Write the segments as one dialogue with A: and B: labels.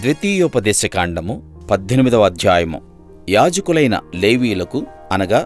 A: ద్వితీయోపదేశకాండము 18వ అధ్యాయము. యాజకులైన లేవీయులకు అనగా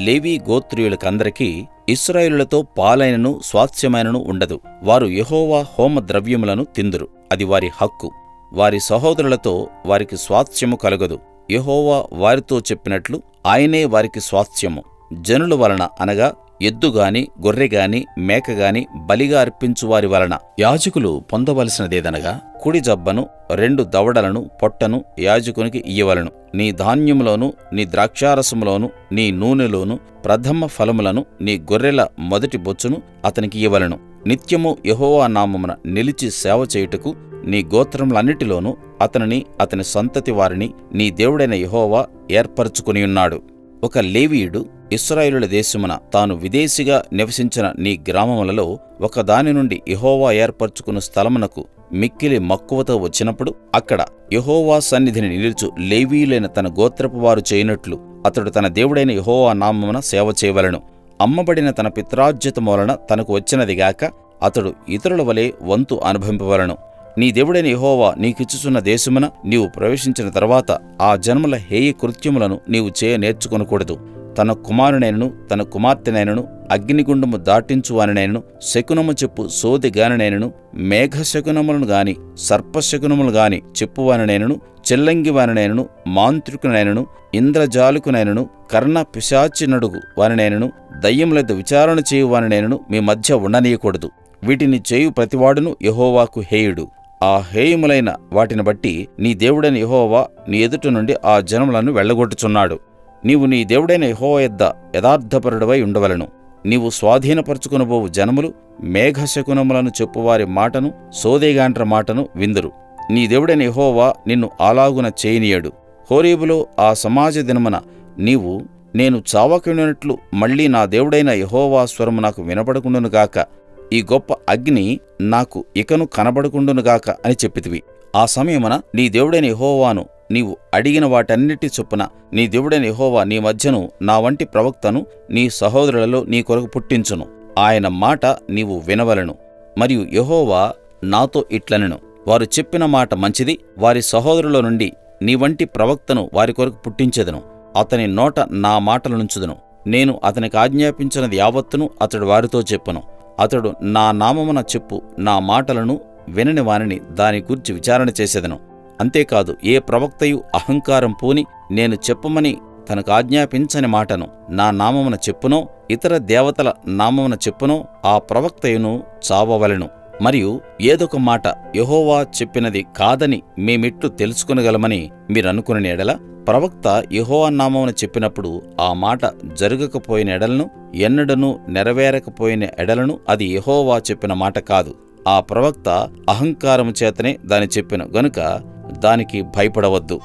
A: లేవీ గోత్రీయులకందరికీ ఇశ్రాయేలులతో పాలైనను స్వాస్థ్యమైనను ఉండదు. వారు యెహోవా హోమ ద్రవ్యములను తిందురు, అది వారి హక్కు. వారి సహోదరులతో వారికి స్వాస్థ్యము కలుగదు. యెహోవా వారితో చెప్పినట్లు ఆయనే వారికి స్వాస్థ్యము. జనుల వలన అనగా ఎద్దుగాని గొర్రెగాని మేకగాని బలిగా అర్పించువారి వలన యాజకులు పొందవలసినదేదనగా కుడి జబ్బను 2 దవడలను పొట్టను యాజకునికి ఇయ్యవలెను. నీ ధాన్యములోను నీ ద్రాక్షారసములోను నీ నూనెలోను ప్రథమ ఫలములను నీ గొర్రెల మొదటి బొచ్చును అతనికి ఇయ్యవలెను. నిత్యము యెహోవా నామమున నిలిచి సేవ చేయుటకు నీ గోత్రములన్నిటిలోనూ అతనిని అతని సంతతి వారిని నీ దేవుడైన యెహోవా ఏర్పరచుకునియున్నాడు. ఒక లేవీయుడు ఇశ్రాయేలుల దేశమున తాను విదేశిగా నివసించిన నీ గ్రామములలో ఒక దాని నుండి యెహోవా ఏర్పరచుకున్న స్థలమునకు మిక్కిలి మక్కువతో వచ్చినప్పుడు అక్కడ యెహోవా సన్నిధిని నిలుచు లేవీయులైన తన గోత్రపు వారు చేయనట్లు అతడు తన దేవుడైన యెహోవా నామమున సేవ చేయవలెను. అమ్మబడిన తన పిత్రార్జితము వలన తనకు వచ్చినదిగాక అతడు ఇతరుల వలె వంతు అనుభవింపవలెను. నీ దేవుడైన యెహోవా నీకిచ్చుచున్న దేశమున నీవు ప్రవేశించిన తరువాత ఆ జన్మల హేయ కృత్యములను నీవు చేయ నేర్చుకొనకూడదు. తన కుమారునైనను తన కుమార్తెనైనను అగ్నిగుండము దాటించువానినైనను శకునము చెప్పు సోదెగానినైనను మేఘశకునములను గాని సర్పశకునములు గాని చెప్పువానినైనను చెల్లంగివానినైనను మాంత్రికునైనను ఇంద్రజాలికునైనను కర్ణ పిశాచినడుగు వానినైనను దయ్యములతో విచారణ చేయువానినైనను మీ మధ్య ఉండనీయకూడదు. వీటిని చేయు ప్రతివాడును యెహోవాకు హేయుడు. ఆ హేయములైన వాటిని బట్టి నీ దేవుడైన యెహోవా నీ ఎదుట నుండి ఆ జనములను వెళ్ళగొట్టుచున్నాడు. నీవు నీ దేవుడైన యెహోవా యొద్ద యథార్థపరుడవై ఉండవలెను. నీవు స్వాధీనపరచుకొనబోవు జనములు మేఘశకునములను చెప్పువారి మాటను సోదెగాండ్ర మాటను విందురు. నీ దేవుడైన యెహోవా నిన్ను అలాగున చేయనీయడు. హోరేబులో ఆ సమాజ దినమున నీవు నేను చావకుండినట్లు మళ్ళీ నా దేవుడైన యెహోవా స్వరము నాకు వినపడకుండునుగాక, ఈ గొప్ప అగ్ని నాకు ఇకను కనబడకుండునుగాక అని చెప్పితివి. ఆ సమయమున నీ దేవుడైన యెహోవాను నీవు అడిగిన వాటన్నిటి చొప్పున నీ దేవుడైన యెహోవా నీ మధ్యను నా వంటి ప్రవక్తను నీ సహోదరులలో నీ కొరకు పుట్టించును. ఆయన మాట నీవు వినవలెను. మరియు యెహోవా నాతో ఇట్లనెను, వారు చెప్పిన మాట మంచిది. వారి సహోదరుల నుండి నీ వంటి ప్రవక్తను వారి కొరకు పుట్టించెదను. అతని నోట నా మాటలనుంచుదును. నేను అతనికి ఆజ్ఞాపించినది యావత్తును అతడు వారితో చెప్పును. అతడు నా నామమున చెప్పు నా మాటలను వినని వానిని దాని గూర్చి విచారణ చేసేదను. అంతేకాదు ఏ ప్రవక్తయు అహంకారం పూని నేను చెప్పమని తనకు ఆజ్ఞాపించని మాటను నా నామమున చెప్పునో ఇతర దేవతల నామమున చెప్పునో ఆ ప్రవక్తయును చావవలెను. మరియు ఏదొక మాట యెహోవా చెప్పినది కాదని మేమిట్లు తెలుసుకొనగలమని మీరనుకుని ఎడల ప్రవక్త యెహోవా నామమున చెప్పినప్పుడు ఆ మాట జరగకపోయిన ఎడలను ఎన్నడనూ నెరవేరకపోయిన ఎడలను అది యెహోవా చెప్పిన మాట కాదు. ఆ ప్రవక్త అహంకారము చేతనే దాని చెప్పెను గనుక దానికి భయపడవద్దు.